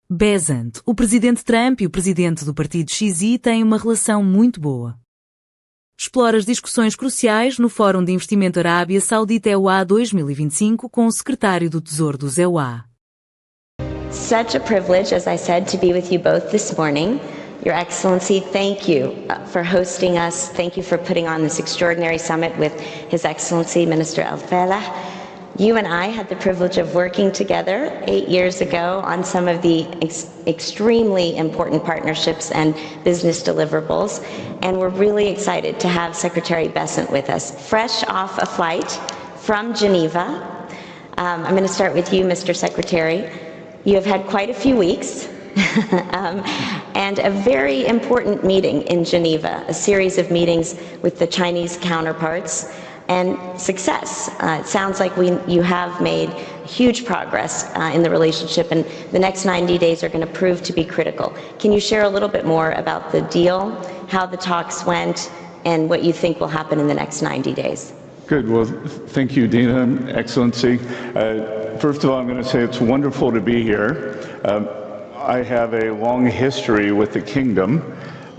Besant, o Presidente Trump e o Presidente do Partido Xi têm uma relação muito boa. Explora as discussões cruciais no Fórum de Investimento Arábia Saudita-EUA 2025 com o Secretário do Tesouro dos EUA. Such a privilege, as I said, to be with you both this morning. Your Excellency, thank you for hosting us. Thank you for putting on this extraordinary summit with His Excellency Minister Al-Falah. You and I had the privilege of working together 8 years ago on some of the extremely important partnerships and business deliverables, and we're really excited to have Secretary Besant with us, fresh off a flight from Geneva. I'm going to start with you, Mr. Secretary. You have had quite a few weeks and a very important meeting in Geneva, a series of meetings with the Chinese counterparts, and success. It sounds like you have made huge progress in the relationship, and the next 90 days are going to prove to be critical. Can you share a little bit more about the deal, how the talks went, and what you think will happen in the next 90 days? Good. Well, thank you, Dina, Excellency. First of all, I'm going to say it's wonderful to be here. I have a long history with the kingdom.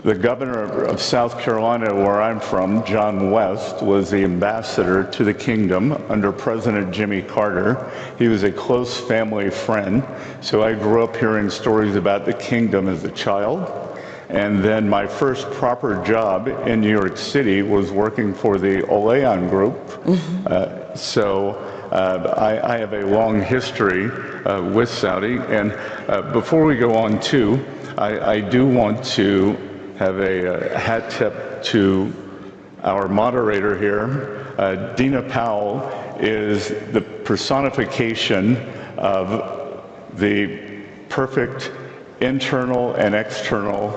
The governor of South Carolina, where I'm from, John West, was the ambassador to the kingdom under President Jimmy Carter. He was a close family friend, so I grew up hearing stories about the kingdom as a child. And then my first proper job in New York City was working for the Oleon group. I have a long history with Saudi. And before we go on too, I do want to have a hat tip to our moderator here. Dina Powell is the personification of the perfect internal and external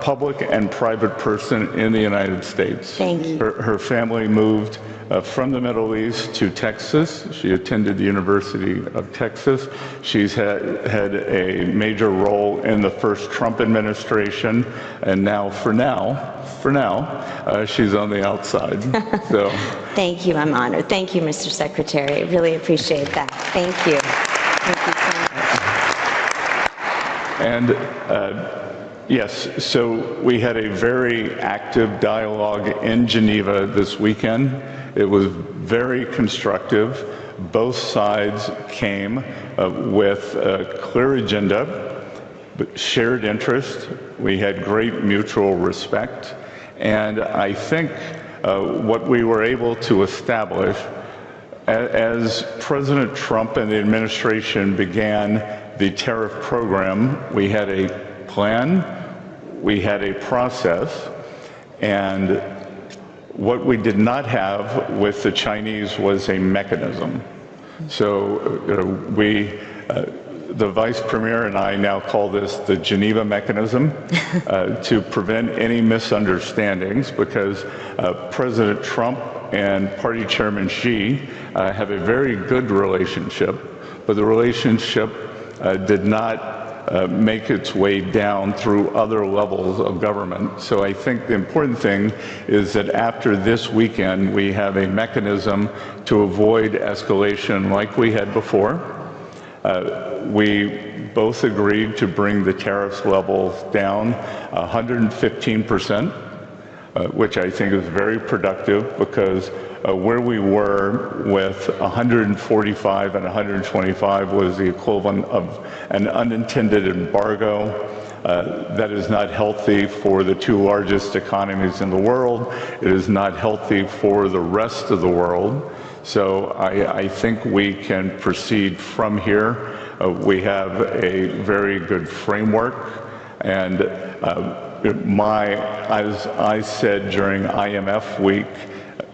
public and private person in the United States. Thank you. Her family moved from the Middle East to Texas. She attended the University of Texas. She's had a major role in the first Trump administration, and now, for now, she's on the outside. So, thank you. I'm honored. Thank you, Mr. Secretary. I really appreciate that. Thank you. Thank you so much. And yes, so we had a very active dialogue in Geneva this weekend. It was very constructive. Both sides came with a clear agenda, but shared interest. We had great mutual respect. And I think what we were able to establish as President Trump and the administration began the tariff program, we had a plan, we had a process, and what we did not have with the Chinese was a mechanism. So the Vice Premier and I now call this the Geneva mechanism to prevent any misunderstandings, because President Trump and Party Chairman Xi have a very good relationship, but the relationship did not make its way down through other levels of government. So I think the important thing is that after this weekend, we have a mechanism to avoid escalation like we had before. We both agreed to bring the tariffs levels down 115%, which I think is very productive, because where we were with 145 and 125 was the equivalent of an unintended embargo. That is not healthy for the two largest economies in the world. It is not healthy for the rest of the world. So I think we can proceed from here. We have a very good framework, and as I said during IMF week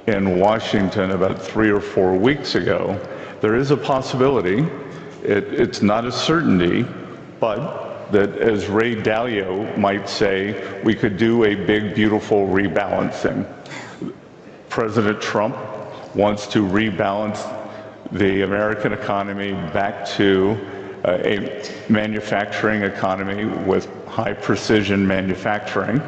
in Washington about 3 or 4 weeks ago, there is a possibility, it's not a certainty, but that, as Ray Dalio might say, we could do a big, beautiful rebalancing. President Trump wants to rebalance the American economy back to a manufacturing economy with high precision manufacturing.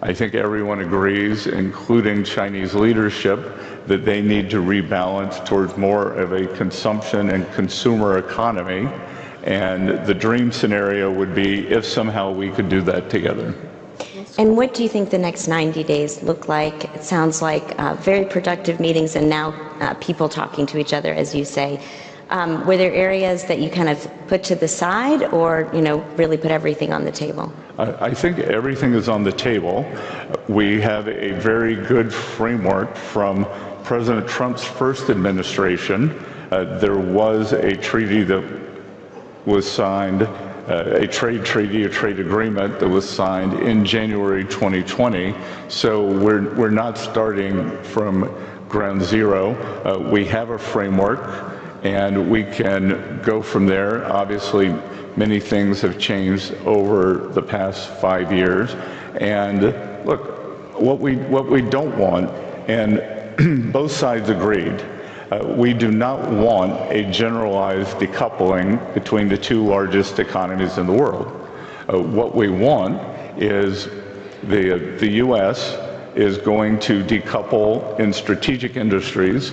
I think everyone agrees, including Chinese leadership, that they need to rebalance towards more of a consumption and consumer economy. And the dream scenario would be if somehow we could do that together. And what do you think the next 90 days look like? It sounds like very productive meetings and now people talking to each other, as you say. Were there areas that you kind of put to the side or, really put everything on the table? I think everything is on the table. We have a very good framework from President Trump's first administration. There was a treaty that was signed, a trade treaty, a trade agreement that was signed in January 2020. So we're not starting from ground zero. We have a framework and we can go from there. Obviously, many things have changed over the past 5 years. And look, what we don't want, and both sides agreed, we do not want a generalized decoupling between the two largest economies in the world. What we want is the U.S. is going to decouple in strategic industries,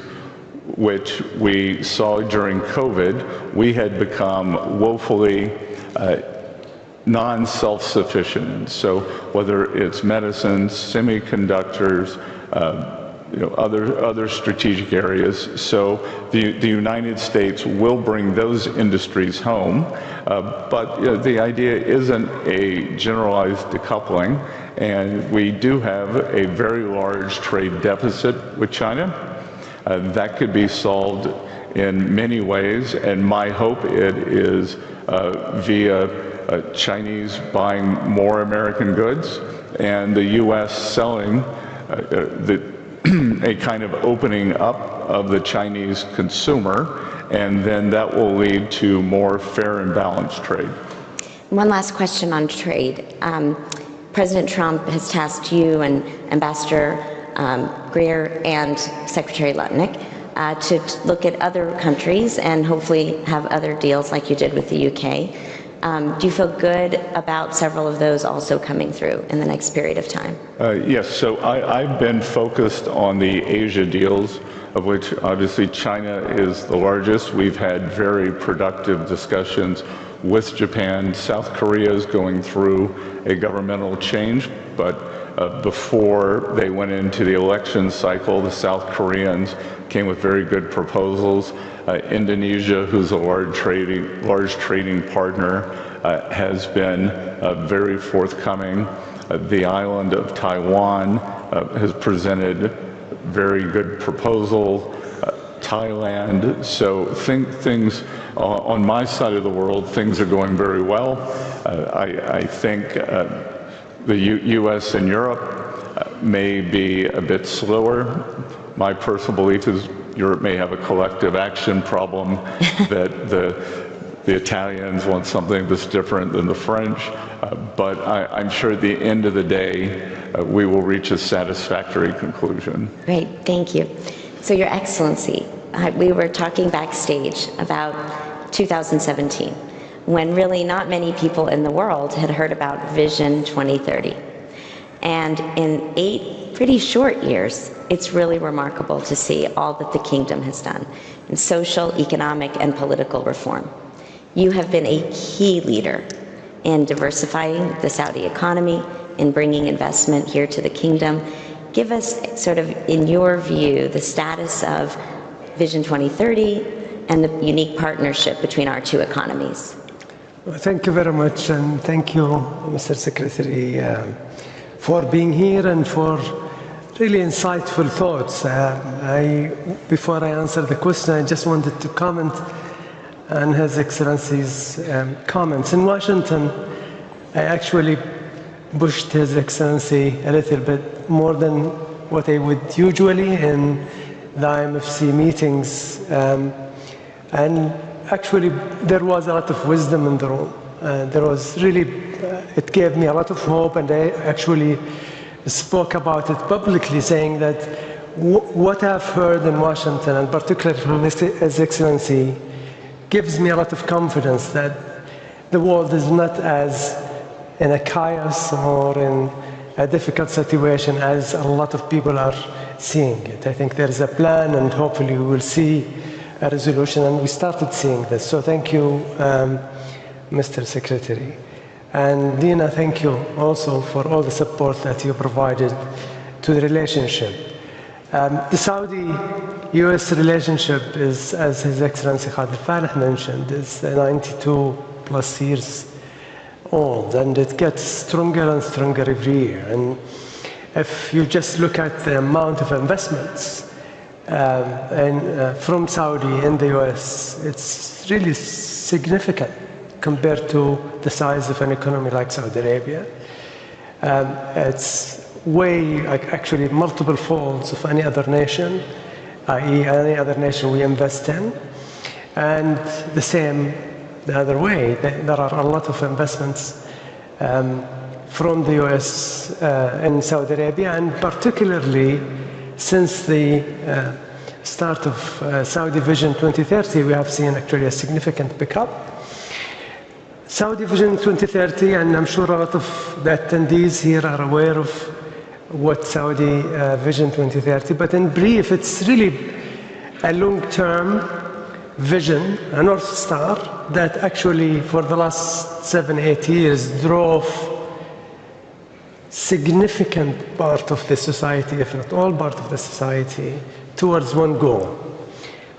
which we saw during COVID. We had become woefully non-self-sufficient. So whether it's medicines, semiconductors, other strategic areas. So the United States will bring those industries home, but the idea isn't a generalized decoupling, and we do have a very large trade deficit with China. That could be solved in many ways, and my hope it is via Chinese buying more American goods and the U.S. selling a kind of opening up of the Chinese consumer, and then that will lead to more fair and balanced trade. One last question on trade. President Trump has tasked you and Ambassador Greer and Secretary Lutnick to look at other countries and hopefully have other deals like you did with the UK. Do you feel good about several of those also coming through in the next period of time? Yes, so I've been focused on the Asia deals, of which obviously China is the largest. We've had very productive discussions with Japan. South Korea is going through a governmental change, but before they went into the election cycle, the South Koreans came with very good proposals. Indonesia, who's a large trading partner, has been very forthcoming. The island of Taiwan has presented very good proposal. Thailand. So things on my side of the world, things are going very well. I think the U.S. and Europe may be a bit slower. My personal belief is Europe may have a collective action problem, that the Italians want something that's different than the French, but I'm sure at the end of the day, we will reach a satisfactory conclusion. Great, thank you. So Your Excellency, we were talking backstage about 2017, when really not many people in the world had heard about Vision 2030. And in 8 pretty short years, it's really remarkable to see all that the kingdom has done in social, economic, and political reform. You have been a key leader in diversifying the Saudi economy, in bringing investment here to the kingdom. Give us sort of, in your view, the status of Vision 2030 and the unique partnership between our two economies. Well, thank you very much, and thank you, Mr. Secretary, for being here and for really insightful thoughts. Before I answer the question, I just wanted to comment on His Excellency's comments. In Washington, I actually pushed His Excellency a little bit more than what I would usually in the IMFC meetings. And actually, there was a lot of wisdom in the room. There was really, it gave me a lot of hope, and I actually spoke about it publicly, saying that what I've heard in Washington, and particularly from His Excellency, gives me a lot of confidence that the world is not as in a chaos or in a difficult situation as a lot of people are seeing it. I think there is a plan, and hopefully we will see a resolution, and we started seeing this. So thank you, Mr. Secretary. And Dina, thank you also for all the support that you provided to the relationship. The Saudi-US relationship is, as His Excellency Khalid Farah mentioned, is 92 plus years old, and it gets stronger and stronger every year. And if you just look at the amount of investments from Saudi in the US, it's really significant compared to the size of an economy like Saudi Arabia. It's way, actually multiple folds of any other nation, i.e. any other nation we invest in. And the same the other way. There are a lot of investments from the US in Saudi Arabia, and particularly since the start of Saudi Vision 2030, we have seen actually a significant pickup. Saudi Vision 2030, and I'm sure a lot of the attendees here are aware of what Saudi Vision 2030, but in brief, it's really a long-term vision, a North Star, that actually for the last 7-8 years drove significant part of the society, if not all part of the society, towards one goal,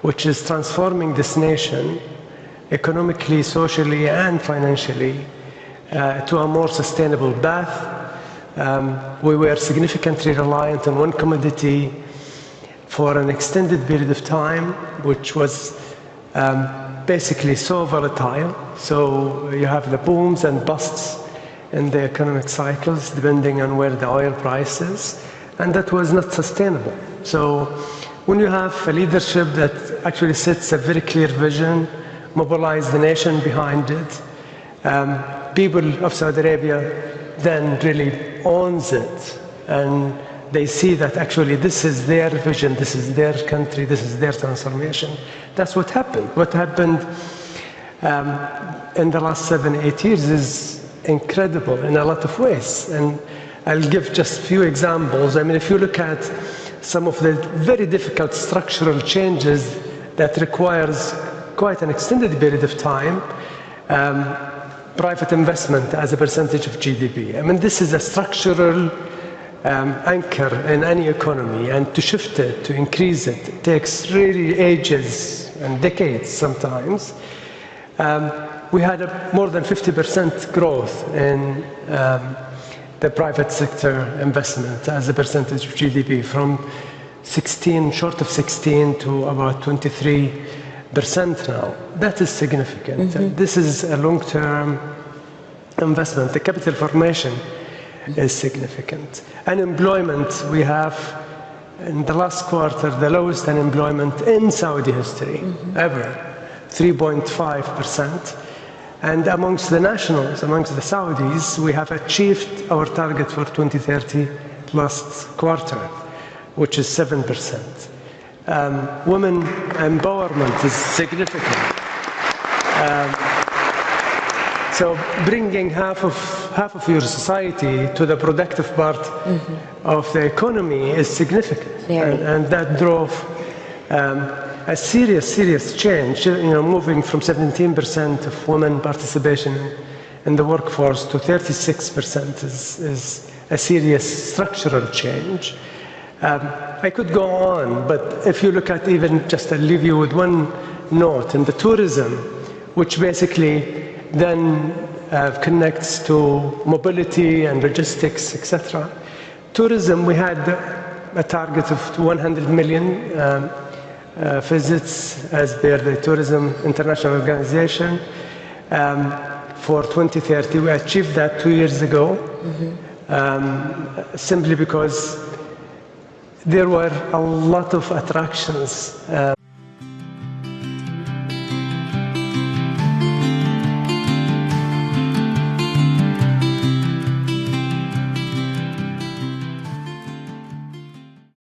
which is transforming this nation economically, socially, and financially to a more sustainable path. We were significantly reliant on one commodity for an extended period of time, which was basically so volatile. So you have the booms and busts in the economic cycles depending on where the oil price is, and that was not sustainable. So when you have a leadership that actually sets a very clear vision, mobilize the nation behind it, people of Saudi Arabia then really owns it, and they see that actually this is their vision, this is their country, this is their transformation. That's what happened. What happened in the last 7-8 years is incredible in a lot of ways, and I'll give just a few examples. I mean, if you look at some of the very difficult structural changes that requires quite an extended period of time, private investment as a percentage of GDP. I mean, this is a structural anchor in any economy, and to shift it, to increase it, takes really ages and decades sometimes. We had more than 50% growth in the private sector investment as a percentage of GDP, from 16, short of 16 to about 23% now. That is significant. Mm-hmm. This is a long-term investment. The capital formation is significant. Unemployment, we have in the last quarter the lowest unemployment in Saudi history ever, 3.5%. And amongst the nationals, amongst the Saudis, we have achieved our target for 2030 last quarter, which is 7%. Women empowerment is significant. So bringing half of your society to the productive part of the economy is significant, and that drove a serious change. You know, moving from 17% of women participation in the workforce to 36% is a serious structural change. I could go on, but if you look at even, just I'll leave you with one note, in the tourism, which basically then connects to mobility and logistics, etc. Tourism, we had a target of 100 million visits as per the Tourism International Organization for 2030. We achieved that 2 years ago, simply because there were a lot of attractions